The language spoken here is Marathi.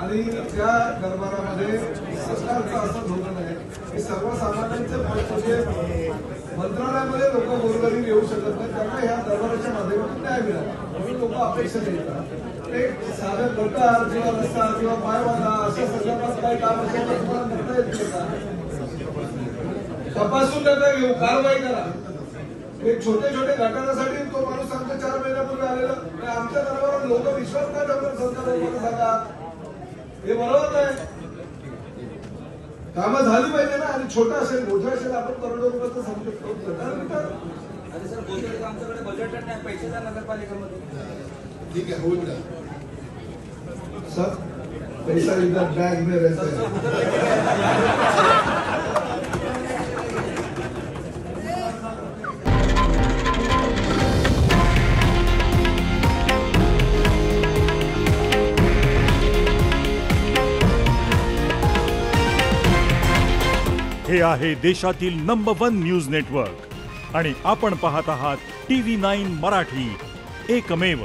आणि त्या दरबारामध्ये सरकारचं असं धोरण आहे की सर्वसामान्यांचे म्हणजे मंत्रालयामध्ये लोक गोरगरीब येऊ शकत नाही, त्यांना ह्या दरबाराच्या माध्यमातून न्याय मिळाला म्हणून लोक अपेक्षा करतात। एक साधं गटार किंवा रस्ता किंवा पायवाला अशा संदर्भात काही काम असेल तर तुम्हाला म्हणता येत का? तपासून नका घेऊ, कारवाई करा। एक छोटे छोटे घटनासाठी तो माणूस आमच्या 4 महिन्यापूर्वी आलेला, आमच्या दरबारात लोक विश्वास काय ठेवणार सरकारवर सांगा? हे बरोबर नाही। कामं झाली पाहिजे ना, आणि छोटा असेल मोठा असेल आपण करोडो रुपयाचं समजतो सर, आमच्याकडे बजेट नाही, पैसे द्या नगरपालिकेमध्ये। ठीक है, होल्ड सर, पैसा इधर बैग में रहता है। हे आहे देशातील नंबर 1 न्यूज नेटवर्क आणि आपण पाहत आहात TV9 मराठी, एकमेव।